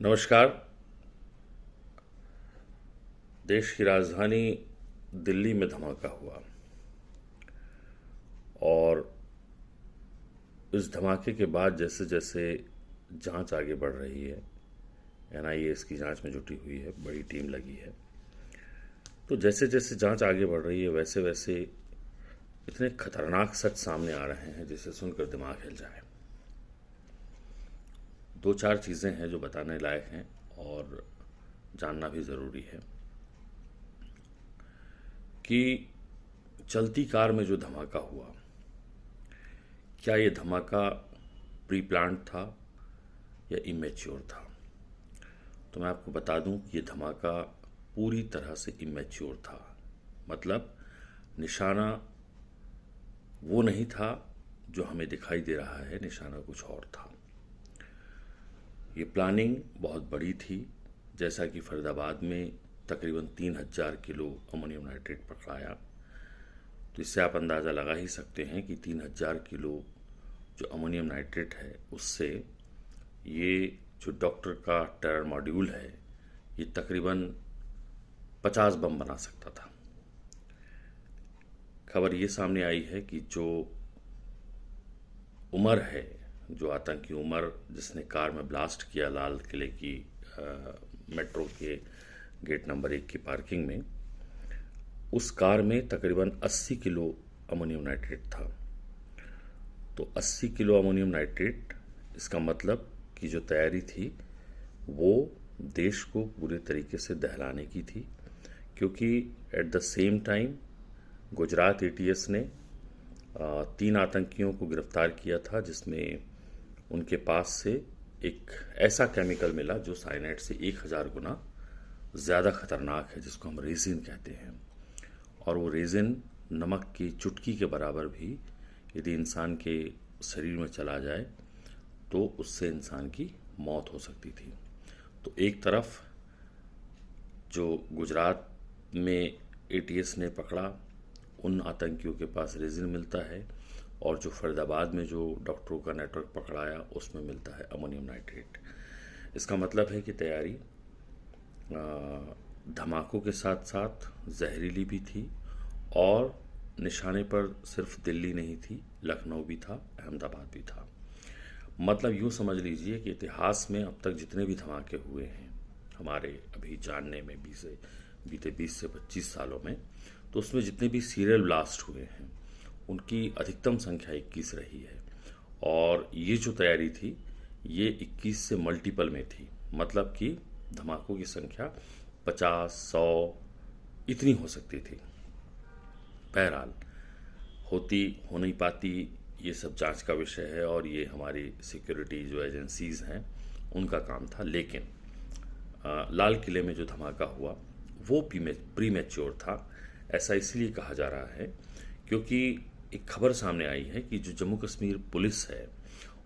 नमस्कार। देश की राजधानी दिल्ली में धमाका हुआ और इस धमाके के बाद जैसे जैसे जांच आगे बढ़ रही है, एनआईए इसकी जांच में जुटी हुई है, बड़ी टीम लगी है। तो जैसे जैसे जांच आगे बढ़ रही है वैसे वैसे इतने खतरनाक सच सामने आ रहे हैं जिसे सुनकर दिमाग हिल जाए। दो चार चीज़ें हैं जो बताने लायक हैं और जानना भी ज़रूरी है कि चलती कार में जो धमाका हुआ, क्या ये धमाका प्री प्लान्ड था या इमेच्योर था। तो मैं आपको बता दूं कि ये धमाका पूरी तरह से इमेच्योर था। मतलब निशाना वो नहीं था जो हमें दिखाई दे रहा है, निशाना कुछ और था। ये प्लानिंग बहुत बड़ी थी। जैसा कि फरीदाबाद में तकरीबन 3000 किलो अमोनियम नाइट्रेट पकड़ाया, तो इससे आप अंदाज़ा लगा ही सकते हैं कि 3000 किलो जो अमोनियम नाइट्रेट है उससे ये जो डॉक्टर का टेरर मॉड्यूल है ये तकरीबन 50 बम बना सकता था। खबर ये सामने आई है कि जो उमर है, जो आतंकी उमर जिसने कार में ब्लास्ट किया लाल किले की मेट्रो के गेट नंबर 1 की पार्किंग में, उस कार में तकरीबन 80 किलो अमोनियम नाइट्रेट था। तो 80 किलो अमोनियम नाइट्रेट, इसका मतलब कि जो तैयारी थी वो देश को पूरे तरीके से दहलाने की थी, क्योंकि at the same time Gujarat ATS ने 3 आतंकियों को गिरफ्तार किया था, जिसमें उनके पास से एक ऐसा केमिकल मिला जो साइनाइड से 1000 गुना ज़्यादा खतरनाक है, जिसको हम रेजिन कहते हैं। और वो रेजिन नमक की चुटकी के बराबर भी यदि इंसान के शरीर में चला जाए तो उससे इंसान की मौत हो सकती थी। तो एक तरफ जो गुजरात में एटीएस ने पकड़ा, उन आतंकियों के पास रेजिन मिलता है, और जो फरीदाबाद में जो डॉक्टरों का नेटवर्क पकड़ाया उसमें मिलता है अमोनियम नाइट्रेट। इसका मतलब है कि तैयारी धमाकों के साथ साथ जहरीली भी थी, और निशाने पर सिर्फ दिल्ली नहीं थी, लखनऊ भी था, अहमदाबाद भी था। मतलब यूँ समझ लीजिए कि इतिहास में अब तक जितने भी धमाके हुए हैं हमारे अभी जानने में बीते 20 से 25 सालों में, तो उसमें जितने भी सीरियल ब्लास्ट हुए हैं उनकी अधिकतम संख्या 21 रही है। और ये जो तैयारी थी ये 21 से मल्टीपल में थी। मतलब कि धमाकों की संख्या 50, 100 इतनी हो सकती थी। बहरहाल हो नहीं पाती, ये सब जांच का विषय है और ये हमारी सिक्योरिटी जो एजेंसीज़ हैं उनका काम था। लेकिन लाल किले में जो धमाका हुआ वो प्री मैच्योर था। ऐसा इसलिए कहा जा रहा है क्योंकि एक खबर सामने आई है कि जो जम्मू कश्मीर पुलिस है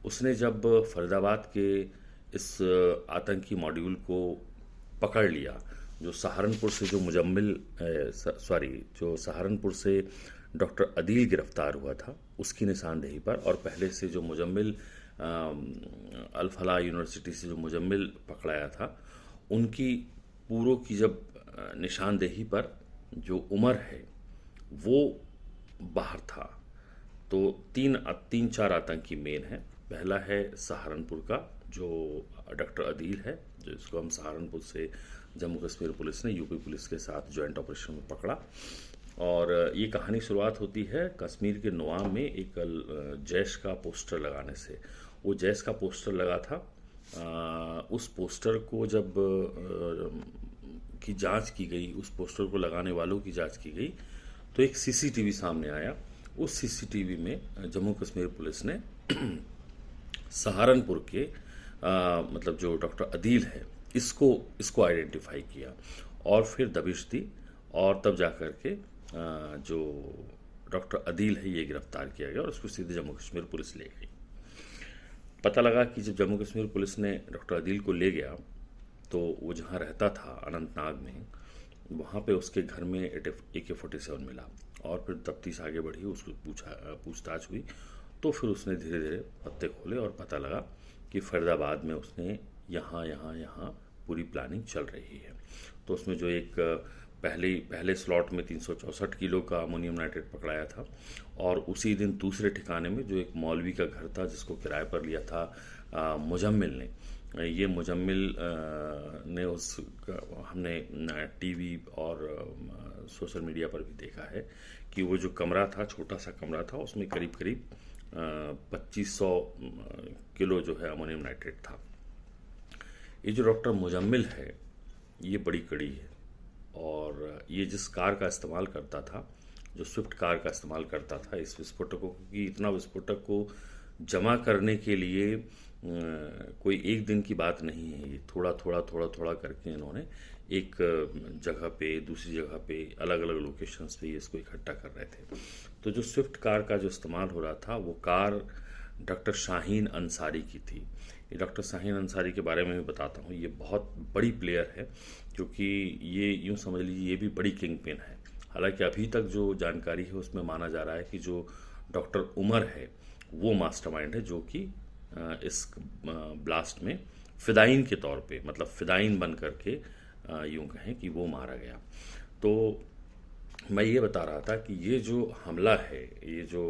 उसने जब फरीदाबाद के इस आतंकी मॉड्यूल को पकड़ लिया, जो सहारनपुर से जो सहारनपुर से डॉक्टर अदील गिरफ्तार हुआ था उसकी निशानदेही पर, और पहले से जो मुजम्मिल अल-फलाह यूनिवर्सिटी से जो मुजम्मिल पकड़ाया था उनकी पूरों की जब निशानदेही पर जो उमर है वो बाहर था, तो तीन चार आतंकी मेन हैं। पहला है सहारनपुर का जो डॉक्टर अदील है, जो इसको हम सहारनपुर से जम्मू कश्मीर पुलिस ने यूपी पुलिस के साथ जॉइंट ऑपरेशन में पकड़ा। और ये कहानी शुरुआत होती है कश्मीर के नवाब में एक जैश का पोस्टर लगाने से। वो जैश का पोस्टर लगा था, उस पोस्टर को जब की जांच की गई, उस पोस्टर को लगाने वालों की जांच की गई, तो एक सीसीटीवी सामने आया। उस सीसीटीवी में जम्मू कश्मीर पुलिस ने सहारनपुर के मतलब जो डॉक्टर अदील है इसको आइडेंटिफाई किया और फिर दबिश दी, और तब जा कर के जो डॉक्टर अदील है ये गिरफ्तार किया गया और उसको सीधे जम्मू कश्मीर पुलिस ले गई। पता लगा कि जब जम्मू कश्मीर पुलिस ने डॉक्टर अदील को ले गया तो वो जहाँ रहता था अनंतनाग में, वहाँ पे उसके घर में AK-47 मिला, और फिर तफ्तीश आगे बढ़ी, उसको पूछताछ हुई, तो फिर उसने धीरे धीरे पत्ते खोले और पता लगा कि फरीदाबाद में उसने यहाँ यहाँ यहाँ पूरी प्लानिंग चल रही है। तो उसमें जो एक पहले स्लॉट में 364 किलो का अमोनियम नाइट्रेट पकड़ाया था, और उसी दिन दूसरे ठिकाने में जो एक मौलवी का घर था जिसको किराए पर लिया था मुजम्मिल ने, ये मुजम्मिल ने हमने टीवी और सोशल मीडिया पर भी देखा है कि वो जो कमरा था, छोटा सा कमरा था, उसमें करीब करीब 2500 किलो जो है अमोनियम नाइट्रेट था। ये जो डॉक्टर मुजम्मिल है ये बड़ी कड़ी है, और ये जिस कार का इस्तेमाल करता था, जो स्विफ्ट कार का इस्तेमाल करता था, इस विस्फोटकों की, इतना विस्फोटक को जमा करने के लिए कोई एक दिन की बात नहीं है। ये थोड़ा थोड़ा करके इन्होंने एक जगह पे, दूसरी जगह पे, अलग अलग लोकेशंस पे इसको इकट्ठा कर रहे थे। तो जो स्विफ्ट कार का जो इस्तेमाल हो रहा था वो कार डॉक्टर शाहीन अंसारी की थी। ये डॉक्टर शाहीन अंसारी के बारे में भी बताता हूँ। ये बहुत बड़ी प्लेयर है, क्योंकि ये यूँ समझ लीजिए ये भी बड़ी किंग पिन है। हालांकि अभी तक जो जानकारी है उसमें माना जा रहा है कि जो डॉक्टर उमर है वो मास्टरमाइंड है, जो कि इस ब्लास्ट में फिदाइन के तौर पे, मतलब फिदाइन बन करके यूँ कहें कि वो मारा गया। तो मैं ये बता रहा था कि ये जो हमला है, ये जो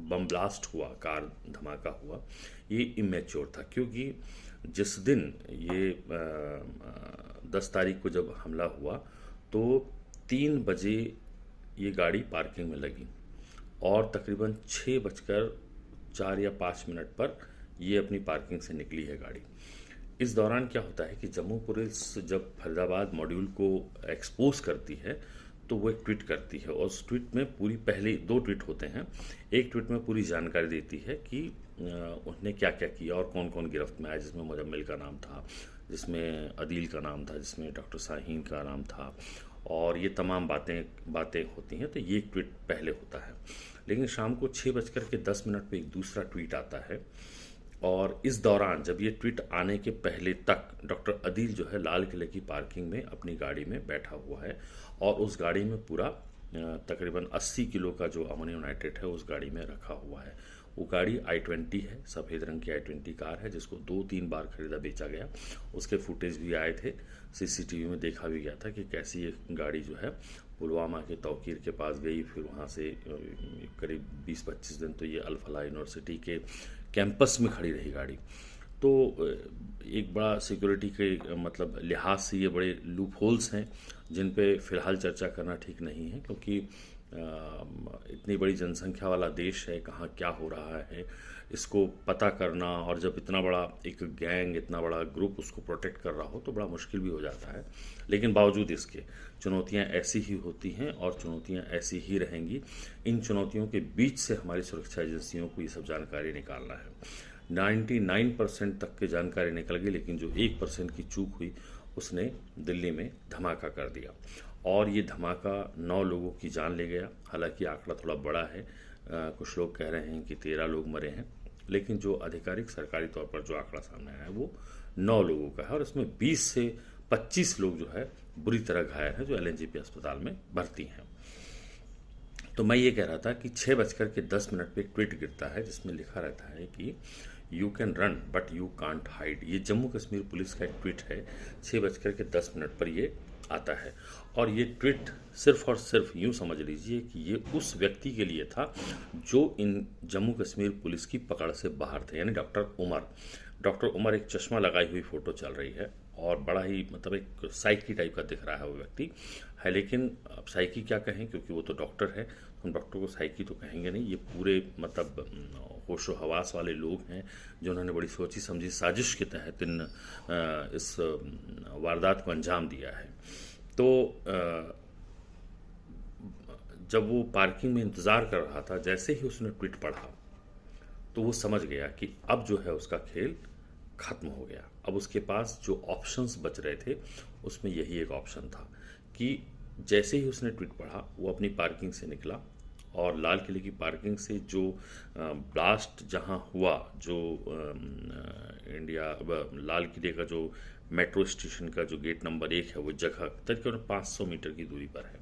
बम ब्लास्ट हुआ, कार धमाका हुआ, ये इमेच्योर था। क्योंकि जिस दिन ये 10 तारीख को जब हमला हुआ तो 3 बजे ये गाड़ी पार्किंग में लगी, और तकरीबन 6:04 या 5 मिनट पर ये अपनी पार्किंग से निकली है गाड़ी। इस दौरान क्या होता है कि जम्मू पुलिस जब फरीदाबाद मॉड्यूल को एक्सपोज करती है तो वो एक ट्वीट करती है, और उस ट्वीट में पूरी, पहले 2 ट्वीट होते हैं। एक ट्वीट में पूरी जानकारी देती है कि उन्होंने क्या क्या किया और कौन कौन गिरफ्त में आया, जिसमें मुजम्मिल का नाम था, जिसमें अदील का नाम था, जिसमें डॉक्टर शाहीन का नाम था, और ये तमाम बातें होती हैं। तो ये एक ट्वीट पहले होता है। लेकिन शाम को 6:10 पे एक दूसरा ट्वीट आता है, और इस दौरान जब ये ट्वीट आने के पहले तक डॉक्टर अदील जो है लाल किले की पार्किंग में अपनी गाड़ी में बैठा हुआ है, और उस गाड़ी में पूरा तकरीबन 80 किलो का जो अमोनियम नाइट्रेट है उस गाड़ी में रखा हुआ है। वो गाड़ी i20 है, सफ़ेद रंग की i20 कार है, जिसको 2-3 बार खरीदा बेचा गया। उसके फुटेज भी आए थे, सीसीटीवी में देखा भी गया था कि कैसी ये गाड़ी जो है पुलवामा के तौकीर के पास गई, फिर वहाँ से करीब 20-25 दिन तो ये अल-फलाह यूनिवर्सिटी के कैंपस में खड़ी रही गाड़ी। तो एक बड़ा सिक्योरिटी के मतलब लिहाज से ये बड़े लूप होल्स हैं जिन पे फ़िलहाल चर्चा करना ठीक नहीं है, क्योंकि इतनी बड़ी जनसंख्या वाला देश है, कहाँ क्या हो रहा है इसको पता करना, और जब इतना बड़ा एक गैंग, इतना बड़ा ग्रुप उसको प्रोटेक्ट कर रहा हो तो बड़ा मुश्किल भी हो जाता है। लेकिन बावजूद इसके चुनौतियां ऐसी ही होती हैं और चुनौतियां ऐसी ही रहेंगी। इन चुनौतियों के बीच से हमारी सुरक्षा एजेंसियों को ये सब जानकारी निकालना है। 99% तक की जानकारी निकल गई, लेकिन जो 1% की चूक हुई उसने दिल्ली में धमाका कर दिया, और ये धमाका 9 लोगों की जान ले गया। हालांकि आंकड़ा थोड़ा बड़ा है, कुछ लोग कह रहे हैं कि 13 लोग मरे हैं, लेकिन जो आधिकारिक सरकारी तौर पर जो आंकड़ा सामने आया है वो 9 लोगों का है, और इसमें 20 से 25 लोग जो है बुरी तरह घायल हैं, जो LNGP अस्पताल में भर्ती हैं। तो मैं ये कह रहा था कि 6:10 पे एक ट्वीट गिरता है जिसमें लिखा रहता है कि you can run but you can't hide. ये जम्मू कश्मीर पुलिस का एक ट्वीट है, 6:10 पर ये आता है, और ये ट्वीट सिर्फ और सिर्फ यूँ समझ लीजिए कि ये उस व्यक्ति के लिए था जो इन जम्मू कश्मीर पुलिस की पकड़ से बाहर थे, यानी डॉक्टर उमर। डॉक्टर उमर, एक चश्मा लगाई हुई फ़ोटो चल रही है, और बड़ा ही मतलब एक साइकी टाइप का दिख रहा है वो व्यक्ति है। लेकिन अब साइकी क्या कहें, क्योंकि वो तो डॉक्टर है, हम डॉक्टर को साइकी तो कहेंगे नहीं। ये पूरे मतलब होशो हवास वाले लोग हैं जिन्होंने बड़ी सोची समझी साजिश के तहत इस वारदात को अंजाम दिया है। तो जब वो पार्किंग में इंतज़ार कर रहा था, जैसे ही उसने ट्वीट पढ़ा तो वो समझ गया कि अब जो है उसका खेल ख़त्म हो गया। अब उसके पास जो ऑप्शंस बच रहे थे उसमें यही एक ऑप्शन था कि जैसे ही उसने ट्वीट पढ़ा वो अपनी पार्किंग से निकला, और लाल किले की पार्किंग से जो ब्लास्ट जहां हुआ, जो लाल किले का जो मेट्रो स्टेशन का जो गेट नंबर 1 है, वो जगह तकरीबन 500 मीटर की दूरी पर है।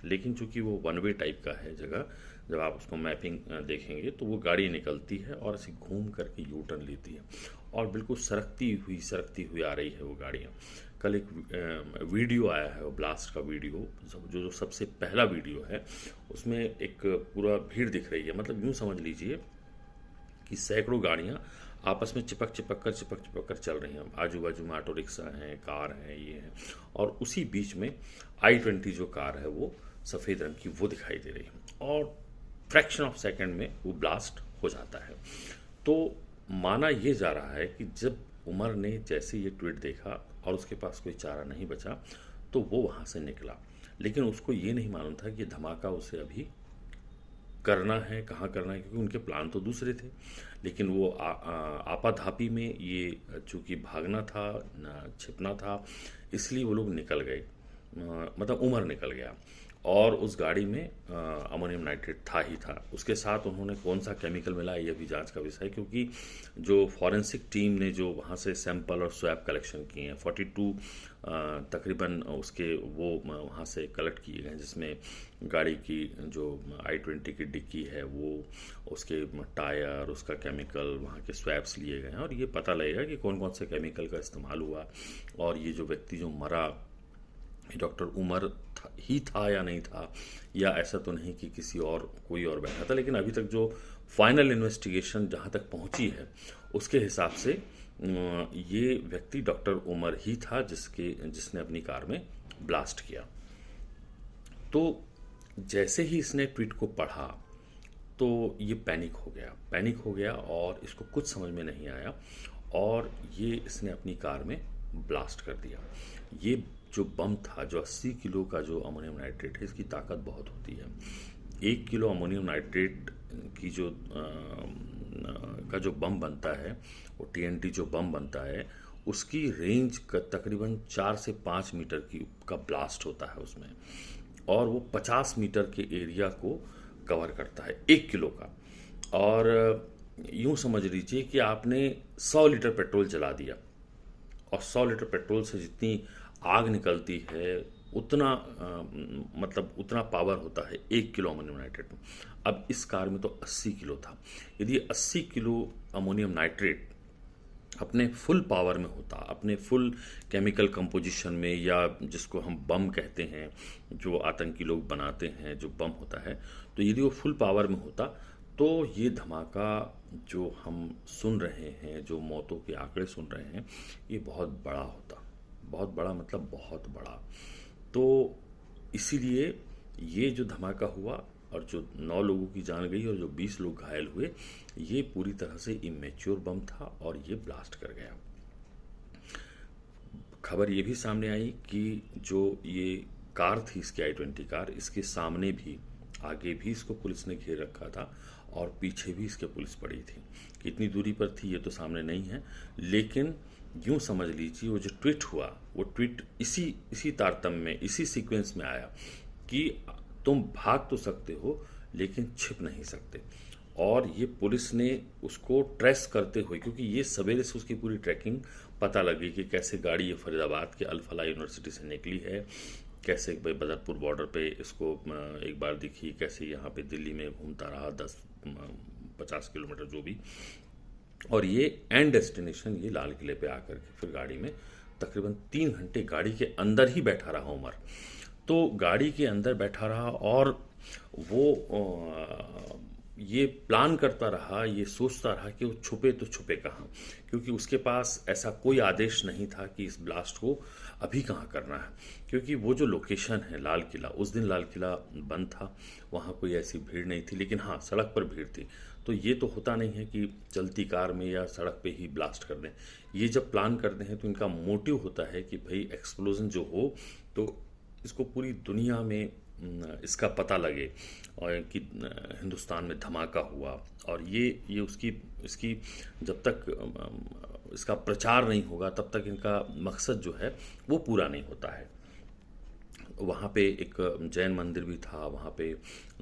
लेकिन चूंकि वो 1 वे टाइप का है जगह, जब आप उसको मैपिंग देखेंगे तो वो गाड़ी निकलती है और ऐसे घूम करके यू टर्न लेती है और बिल्कुल सरकती हुई आ रही है वो गाड़ियाँ। कल एक वीडियो आया है, वो ब्लास्ट का वीडियो, जो सबसे पहला वीडियो है, उसमें एक पूरा भीड़ दिख रही है। मतलब यूँ समझ लीजिए कि सैकड़ों गाड़ियाँ आपस में चिपक कर चल रही हैं। आजू बाजू में ऑटो रिक्शा हैं, कार हैं, ये हैं, और उसी बीच में i20 जो कार है वो सफ़ेद रंग की वो दिखाई दे रही है और फ्रैक्शन ऑफ सेकंड में वो ब्लास्ट हो जाता है। तो माना ये जा रहा है कि जब उमर ने जैसे ये ट्वीट देखा और उसके पास कोई चारा नहीं बचा तो वो वहाँ से निकला, लेकिन उसको ये नहीं मालूम था कि धमाका उसे अभी करना है, कहाँ करना है, क्योंकि उनके प्लान तो दूसरे थे। लेकिन वो आपाधापी में ये चूँकि भागना था, छिपना था, इसलिए वो लोग निकल गए। मतलब उमर निकल गया और उस गाड़ी में अमोनियम नाइट्रेट था ही था। उसके साथ उन्होंने कौन सा केमिकल मिला ये भी जांच का विषय है, क्योंकि जो फॉरेंसिक टीम ने जो वहाँ से सैंपल और स्वैब कलेक्शन किए हैं, 42 तकरीबन उसके वो वहाँ से कलेक्ट किए गए हैं, जिसमें गाड़ी की जो i20 की डिक्की है वो, उसके टायर, उसका केमिकल, वहाँ के स्वैब्स लिए गए हैं और ये पता लगेगा कि कौन कौन से केमिकल का इस्तेमाल हुआ और ये जो व्यक्ति जो मरा डॉक्टर उमर ही था या नहीं था, या ऐसा तो नहीं कि किसी और कोई और बैठा था। लेकिन अभी तक जो फाइनल इन्वेस्टिगेशन जहाँ तक पहुँची है उसके हिसाब से ये व्यक्ति डॉक्टर उमर ही था जिसने अपनी कार में ब्लास्ट किया। तो जैसे ही इसने ट्वीट को पढ़ा तो ये पैनिक हो गया और इसको कुछ समझ में नहीं आया और ये इसने अपनी कार में ब्लास्ट कर दिया। ये जो बम था, जो 80 किलो का जो अमोनियम नाइट्रेट है, इसकी ताकत बहुत होती है। 1 किलो अमोनियम नाइट्रेट की जो बम बनता है, वो TNT जो बम बनता है, उसकी रेंज तकरीबन 4 से 5 मीटर का ब्लास्ट होता है उसमें, और वो 50 मीटर के एरिया को कवर करता है 1 किलो का। और यूँ समझ लीजिए कि आपने 100 लीटर पेट्रोल जला दिया और 100 लीटर पेट्रोल से जितनी आग निकलती है उतना पावर होता है 1 किलो अमोनियम नाइट्रेट में। अब इस कार में तो 80 किलो था। यदि 80 किलो अमोनियम नाइट्रेट अपने फुल पावर में होता, अपने फुल केमिकल कंपोजिशन में, या जिसको हम बम कहते हैं, जो आतंकी लोग बनाते हैं, जो बम होता है, तो यदि वो फुल पावर में होता तो ये धमाका जो हम सुन रहे हैं, जो मौतों के आंकड़े सुन रहे हैं, ये बहुत बड़ा होता। बहुत बड़ा मतलब बहुत बड़ा। तो इसीलिए ये जो धमाका हुआ और जो 9 लोगों की जान गई और जो 20 लोग घायल हुए, ये पूरी तरह से इमेच्योर बम था और ये ब्लास्ट कर गया। खबर ये भी सामने आई कि जो ये कार थी, इसकी i20 कार, इसके सामने भी, आगे भी इसको पुलिस ने घेर रखा था और पीछे भी इसके पुलिस पड़ी थी। कितनी दूरी पर थी ये तो सामने नहीं है, लेकिन यूँ समझ लीजिए वो जो ट्वीट हुआ, वो ट्वीट इसी तारतम्य में, इसी सीक्वेंस में आया कि तुम भाग तो सकते हो लेकिन छिप नहीं सकते। और ये पुलिस ने उसको ट्रेस करते हुए, क्योंकि ये सवेरे से उसकी पूरी ट्रैकिंग पता लगी कि कैसे गाड़ी ये फरीदाबाद के अल-फलाह यूनिवर्सिटी से निकली है, कैसे भाई बदरपुर बॉर्डर पे इसको एक बार दिखी, कैसे यहाँ पे दिल्ली में घूमता रहा 10-50 किलोमीटर जो भी, और ये एंड डेस्टिनेशन ये लाल किले पे आकर के फिर गाड़ी में तकरीबन 3 घंटे गाड़ी के अंदर ही बैठा रहा उमर। तो गाड़ी के अंदर बैठा रहा और वो ये प्लान करता रहा, ये सोचता रहा कि वो छुपे तो छुपे कहाँ, क्योंकि उसके पास ऐसा कोई आदेश नहीं था कि इस ब्लास्ट को अभी कहाँ करना है। क्योंकि वो जो लोकेशन है लाल किला, उस दिन लाल किला बंद था, वहाँ कोई ऐसी भीड़ नहीं थी, लेकिन हाँ सड़क पर भीड़ थी। तो ये तो होता नहीं है कि चलती कार में या सड़क पे ही ब्लास्ट कर दें। ये जब प्लान करते हैं तो इनका मोटिव होता है कि भाई एक्सप्लोजन जो हो तो इसको पूरी दुनिया में इसका पता लगे और कि हिंदुस्तान में धमाका हुआ, और ये इसकी जब तक इसका प्रचार नहीं होगा तब तक इनका मकसद जो है वो पूरा नहीं होता है। वहाँ पे एक जैन मंदिर भी था, वहाँ पे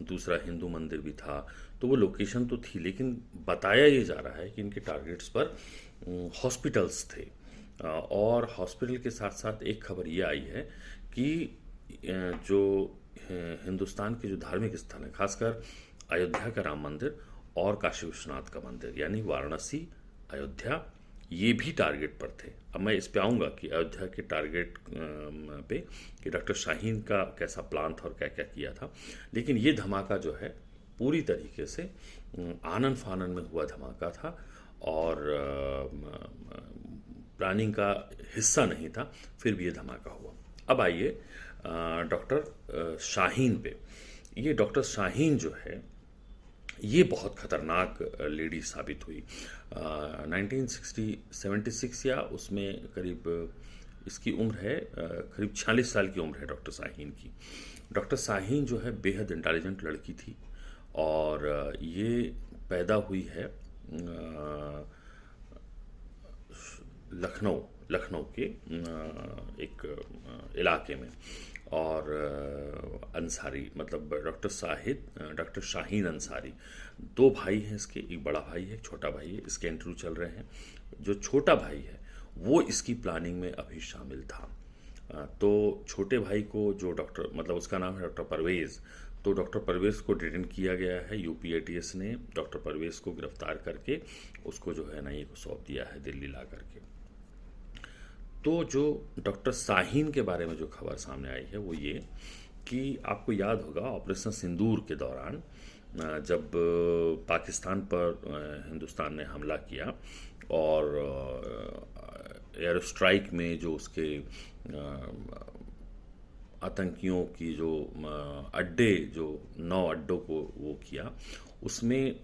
दूसरा हिंदू मंदिर भी था, तो वो लोकेशन तो थी, लेकिन बताया ये जा रहा है कि इनके टारगेट्स पर हॉस्पिटल्स थे। और हॉस्पिटल के साथ साथ एक खबर ये आई है कि जो हिंदुस्तान के जो धार्मिक स्थल हैं, खासकर अयोध्या का राम मंदिर और काशी विश्वनाथ का मंदिर, यानी वाराणसी, अयोध्या, ये भी टारगेट पर थे। अब मैं इस पे आऊँगा कि अयोध्या के टारगेट पे कि डॉक्टर शाहीन का कैसा प्लान था और क्या क्या किया था। लेकिन ये धमाका जो है पूरी तरीके से आनन फानन में हुआ धमाका था और प्लानिंग का हिस्सा नहीं था, फिर भी ये धमाका हुआ। अब आइए डॉक्टर शाहीन पे। ये डॉक्टर शाहीन जो है ये बहुत खतरनाक लेडी साबित हुई। 1976 या उसमें करीब इसकी उम्र है, करीब 46 साल की उम्र है डॉक्टर शाहीन की। डॉक्टर शाहीन जो है बेहद इंटेलिजेंट लड़की थी और ये पैदा हुई है लखनऊ के एक इलाके में। और अंसारी, मतलब डॉक्टर शाहीन अंसारी, दो भाई हैं इसके, एक बड़ा भाई है एक छोटा भाई है। इसके इंटरव्यू चल रहे हैं। जो छोटा भाई है वो इसकी प्लानिंग में अभी शामिल था। तो छोटे भाई को जो डॉक्टर, मतलब उसका नाम है डॉक्टर परवेज़, तो डॉक्टर परवेज़ को डिटेन किया गया है। यूपी एटीएस ने डॉक्टर परवेज़ को गिरफ्तार करके उसको जो है NIA को सौंप दिया है दिल्ली ला करके। तो जो डॉक्टर शाहीन के बारे में जो खबर सामने आई है वो ये कि आपको याद होगा ऑपरेशन सिंदूर के दौरान जब पाकिस्तान पर हिंदुस्तान ने हमला किया और एयर स्ट्राइक में जो उसके आतंकियों की जो अड्डे, जो 9 अड्डों को वो किया, उसमें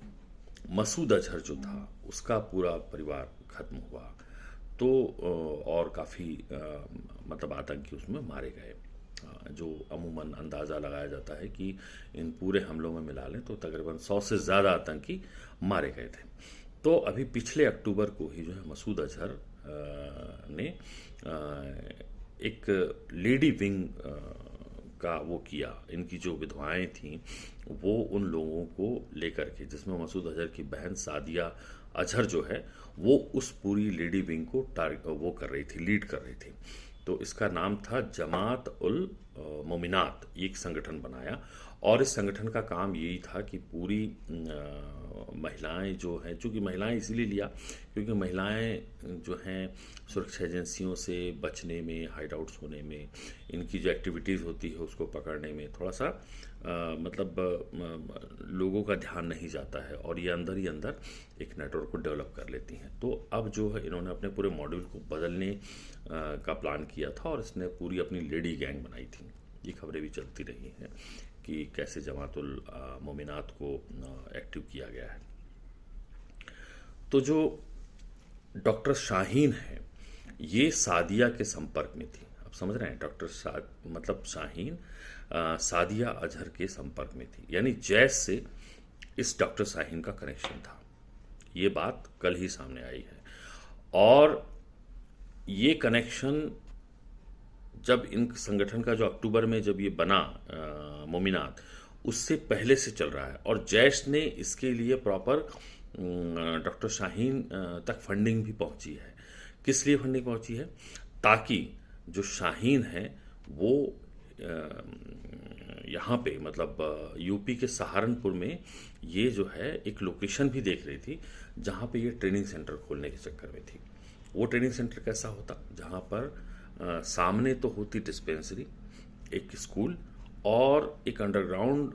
मसूद अजहर जो था उसका पूरा परिवार खत्म हुआ। तो और काफ़ी मतलब आतंकी उसमें मारे गए। जो अमूमन अंदाज़ा लगाया जाता है कि इन पूरे हमलों में मिला लें तो तकरीबन 100 से ज़्यादा आतंकी मारे गए थे। तो अभी पिछले अक्टूबर को ही जो है मसूद अजहर ने एक लेडी विंग का वो किया। इनकी जो विधवाएं थीं वो उन लोगों को लेकर के, जिसमें मसूद अजहर की बहन सादिया अजहर जो है वो उस पूरी लेडी विंग को वो कर रही थी, लीड कर रही थी। तो इसका नाम था जमात उल मोमिनात। एक संगठन बनाया और इस संगठन का काम यही था कि पूरी महिलाएं जो हैं, चूँकि महिलाएं इसीलिए लिया क्योंकि महिलाएं जो हैं सुरक्षा एजेंसियों से बचने में, हाइड आउट्स होने में, इनकी जो एक्टिविटीज़ होती है उसको पकड़ने में थोड़ा सा मतलब लोगों का ध्यान नहीं जाता है और ये अंदर ही अंदर एक नेटवर्क को डेवलप कर लेती हैं। तो अब जो है इन्होंने अपने पूरे मॉड्यूल को बदलने का प्लान किया था और इसने पूरी अपनी लेडी गैंग बनाई थी। ये खबरें भी चलती रही हैं कि कैसे जमातुल मोमिनात को एक्टिव किया गया है। तो जो डॉक्टर शाहीन है ये सादिया के संपर्क में थी। आप समझ रहे हैं, मतलब शाहीन सादिया अजहर के संपर्क में थी, यानी जैश से इस डॉक्टर शाहीन का कनेक्शन था। ये बात कल ही सामने आई है और ये कनेक्शन जब इन संगठन का जो अक्टूबर में जब ये बना मोमिनात, उससे पहले से चल रहा है और जैश ने इसके लिए प्रॉपर डॉक्टर शाहीन तक फंडिंग भी पहुंची है। किस लिए फंडिंग पहुंची है? ताकि जो शाहीन है वो यहाँ पे, मतलब यूपी के सहारनपुर में ये जो है एक लोकेशन भी देख रही थी जहाँ पे ये ट्रेनिंग सेंटर खोलने के चक्कर में थी। वो ट्रेनिंग सेंटर कैसा होता, जहाँ पर सामने तो होती डिस्पेंसरी, एक स्कूल और एक अंडरग्राउंड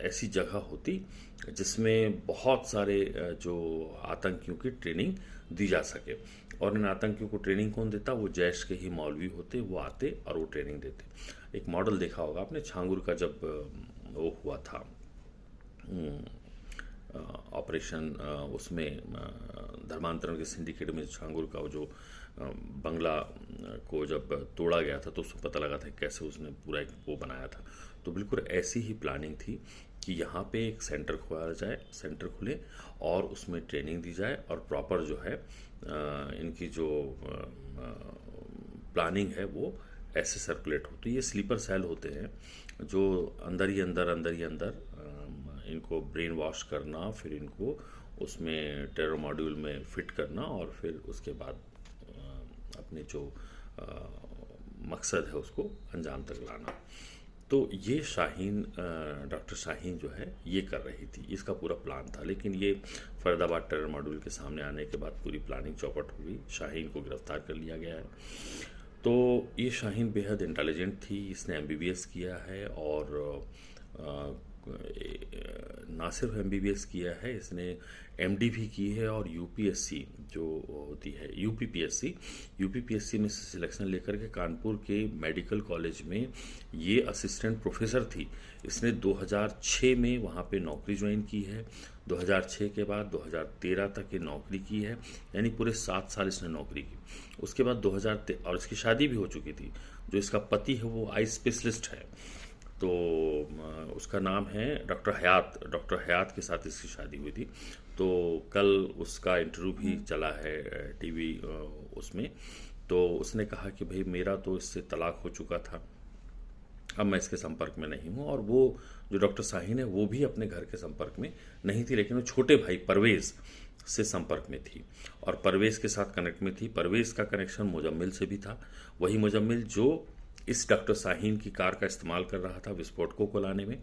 ऐसी जगह होती जिसमें बहुत सारे जो आतंकियों की ट्रेनिंग दी जा सके। और इन आतंकियों को ट्रेनिंग कौन देता? वो जैश के ही मौलवी होते, वो आते और वो ट्रेनिंग देते। एक मॉडल देखा होगा आपने छांगुर का, जब वो हुआ था ऑपरेशन, उसमें धर्मांतरण के सिंडिकेट में छांगुर का वो जो बंगला को जब तोड़ा गया था तो उसमें पता लगा था कैसे उसने पूरा एक वो बनाया था। तो बिल्कुल ऐसी ही प्लानिंग थी कि यहाँ पे एक सेंटर खोला जाए, सेंटर खुले और उसमें ट्रेनिंग दी जाए और प्रॉपर जो है इनकी जो प्लानिंग है वो ऐसे सर्कुलेट हो। तो ये स्लीपर सेल होते हैं जो अंदर ही अंदर इनको ब्रेन वॉश करना, फिर इनको उसमें टेरर मॉड्यूल में फिट करना और फिर उसके बाद अपने जो मकसद है उसको अंजाम तक लाना। तो ये शाहीन डॉक्टर शाहीन जो है ये कर रही थी, इसका पूरा प्लान था। लेकिन ये फरीदाबाद टेरर मॉड्यूल के सामने आने के बाद पूरी प्लानिंग चौपट हो गई, शाहीन को गिरफ्तार कर लिया गया है। तो ये शाहीन बेहद इंटेलिजेंट थी, इसने एमबीबीएस किया है और ना सिर्फ एमबीबीएस किया है, इसने एमडी भी की है और यूपीएससी जो होती है यूपीपीएससी में सिलेक्शन लेकर के कानपुर के मेडिकल कॉलेज में ये असिस्टेंट प्रोफेसर थी। इसने 2006 में वहाँ पे नौकरी ज्वाइन की है। 2006 के बाद 2013 तक ये नौकरी की है, यानी पूरे 7 साल इसने नौकरी की। उसके बाद 2013 और इसकी शादी भी हो चुकी थी। जो इसका पति है वो आई स्पेशलिस्ट है, तो उसका नाम है डॉक्टर हयात के साथ इसकी शादी हुई थी। तो कल उसका इंटरव्यू भी चला है टीवी उसमें। तो उसने कहा कि भाई मेरा तो इससे तलाक हो चुका था, अब मैं इसके संपर्क में नहीं हूँ। और वो जो डॉक्टर शाहीन है वो भी अपने घर के संपर्क में नहीं थी, लेकिन वो छोटे भाई परवेज़ से संपर्क में थी और परवेज़ के साथ कनेक्ट में थी। परवेज़ का कनेक्शन मुजम्मिल से भी था, वही मुजम्मिल जो इस डॉक्टर शाहीन की कार का इस्तेमाल कर रहा था विस्फोटकों को लाने में।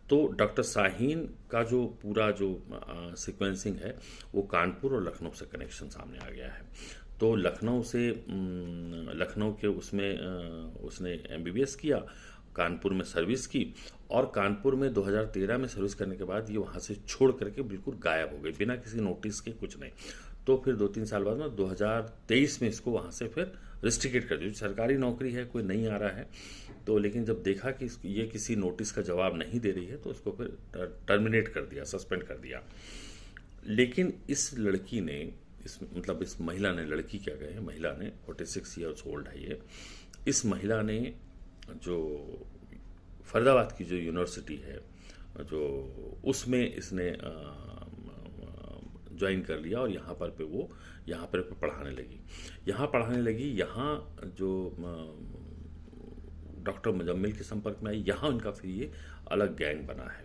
तो डॉक्टर शाहीन का जो पूरा जो सीक्वेंसिंग है वो कानपुर और लखनऊ से कनेक्शन सामने आ गया है। तो लखनऊ के उसमें उसने एमबीबीएस किया, कानपुर में सर्विस की और कानपुर में 2013 में सर्विस करने के बाद ये वहाँ से छोड़ करके बिल्कुल गायब हो गई बिना किसी नोटिस के, कुछ नहीं। तो फिर 2-3 साल बाद में 2023 में इसको वहाँ से फिर रिस्ट्रिकेट कर दिया। सरकारी नौकरी है, कोई नहीं आ रहा है, तो लेकिन जब देखा कि ये किसी नोटिस का जवाब नहीं दे रही है तो उसको फिर टर्मिनेट कर दिया, सस्पेंड कर दिया। लेकिन इस लड़की ने इस महिला ने, लड़की क्या कहे, महिला ने 46 ईयर्स ओल्ड है ये, इस महिला ने जो फरीदाबाद की जो यूनिवर्सिटी है जो उसमें इसने ज्वाइन कर लिया और यहाँ पर पढ़ाने लगी। यहाँ जो डॉक्टर मुजम्मिल के संपर्क में आई, यहाँ उनका फिर ये अलग गैंग बना है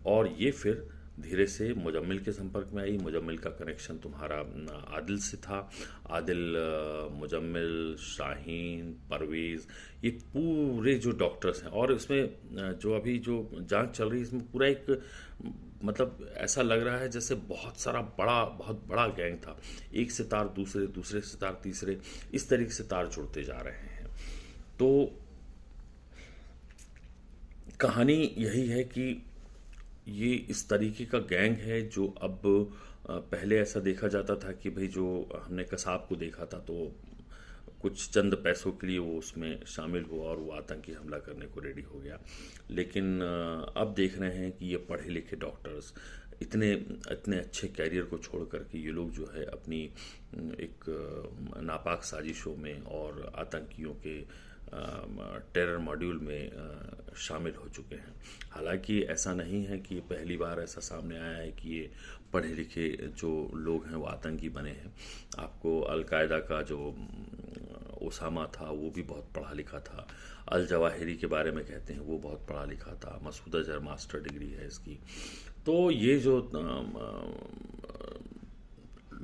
और ये फिर धीरे से मुजम्मिल के संपर्क में आई। मुजम्मिल का कनेक्शन तुम्हारा आदिल से था। आदिल, मुजम्मिल, शाहीन, परवेज़, ये पूरे जो डॉक्टर्स हैं और इसमें जो अभी जो जांच चल रही है इसमें पूरा एक ऐसा लग रहा है जैसे बहुत बड़ा गैंग था। एक से तार दूसरे, दूसरे से तार तीसरे, इस तरीके से तार जुड़ते जा रहे हैं। तो कहानी यही है कि ये इस तरीके का गैंग है जो अब पहले ऐसा देखा जाता था कि भाई जो हमने कसाब को देखा था तो कुछ चंद पैसों के लिए वो उसमें शामिल हुआ और वो आतंकी हमला करने को रेडी हो गया। लेकिन अब देख रहे हैं कि ये पढ़े लिखे डॉक्टर्स इतने अच्छे कैरियर को छोड़ करके ये लोग जो है अपनी एक नापाक साजिशों में और आतंकियों के टेरर मॉड्यूल में शामिल हो चुके हैं। हालांकि ऐसा नहीं है कि पहली बार ऐसा सामने आया है कि ये पढ़े लिखे जो लोग हैं वो आतंकी बने हैं। आपको अलकायदा का जो ओसामा था वो भी बहुत पढ़ा लिखा था। अल जवाहिरी के बारे में कहते हैं वो बहुत पढ़ा लिखा था। मसूद अजहर मास्टर डिग्री है इसकी। तो ये जो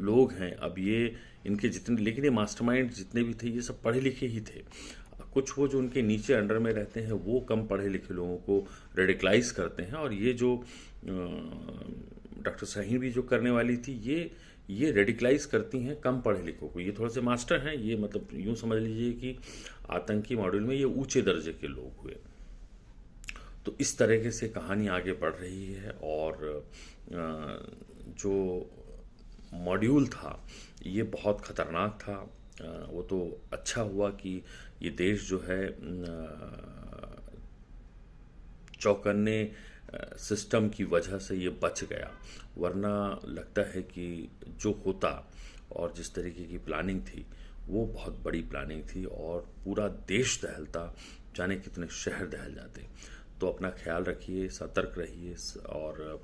लोग हैं अब ये इनके जितने, लेकिन ये मास्टरमाइंड जितने भी थे ये सब पढ़े लिखे ही थे। कुछ वो जो उनके नीचे अंडर में रहते हैं वो कम पढ़े लिखे लोगों को रेडिकलाइज करते हैं और ये जो डॉक्टर शाहीन भी जो करने वाली थी ये रेडिकलाइज करती हैं कम पढ़े लिखों को। ये थोड़े से मास्टर हैं, ये यूँ समझ लीजिए कि आतंकी मॉड्यूल में ये ऊंचे दर्जे के लोग हुए। तो इस तरीके से कहानी आगे बढ़ रही है और जो मॉड्यूल था ये बहुत ख़तरनाक था। वो तो अच्छा हुआ कि ये देश जो है चौकन्ने सिस्टम की वजह से ये बच गया, वरना लगता है कि जो होता और जिस तरीके की प्लानिंग थी वो बहुत बड़ी प्लानिंग थी और पूरा देश दहलता, जाने कितने शहर दहल जाते। तो अपना ख्याल रखिए, सतर्क रहिए और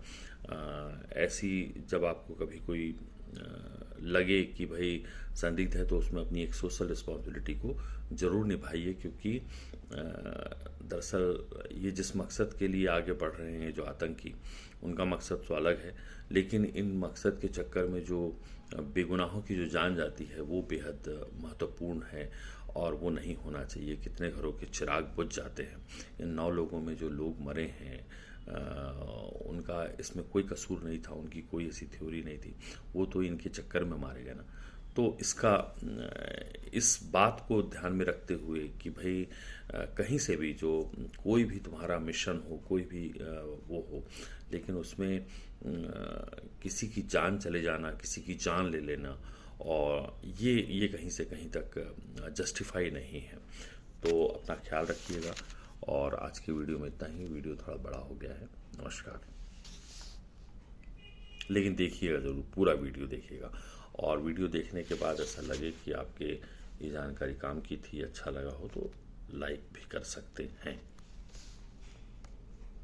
ऐसी जब आपको कभी कोई लगे कि भाई संदिग्ध है तो उसमें अपनी एक सोशल रिस्पॉन्सिबिलिटी को ज़रूर निभाइए, क्योंकि दरअसल ये जिस मकसद के लिए आगे बढ़ रहे हैं जो आतंकी, उनका मकसद तो अलग है, लेकिन इन मकसद के चक्कर में जो बेगुनाहों की जो जान जाती है वो बेहद महत्वपूर्ण है और वो नहीं होना चाहिए। कितने घरों के चिराग बुझ जाते हैं। इन 9 लोगों में जो लोग मरे हैं उनका इसमें कोई कसूर नहीं था, उनकी कोई ऐसी थ्योरी नहीं थी, वो तो इनके चक्कर में मारे गए ना। तो इस बात को ध्यान में रखते हुए कि भाई कहीं से भी जो कोई भी तुम्हारा मिशन हो, कोई भी वो हो, लेकिन उसमें किसी की जान चले जाना, किसी की जान ले लेना, और ये कहीं से कहीं तक जस्टिफाई नहीं है। तो अपना ख्याल रखिएगा। और आज की वीडियो में इतना ही। वीडियो थोड़ा बड़ा हो गया है। नमस्कार। लेकिन देखिएगा ज़रूर, पूरा वीडियो देखिएगा, और वीडियो देखने के बाद ऐसा लगे कि आपके ये जानकारी काम की थी, अच्छा लगा हो, तो लाइक भी कर सकते हैं।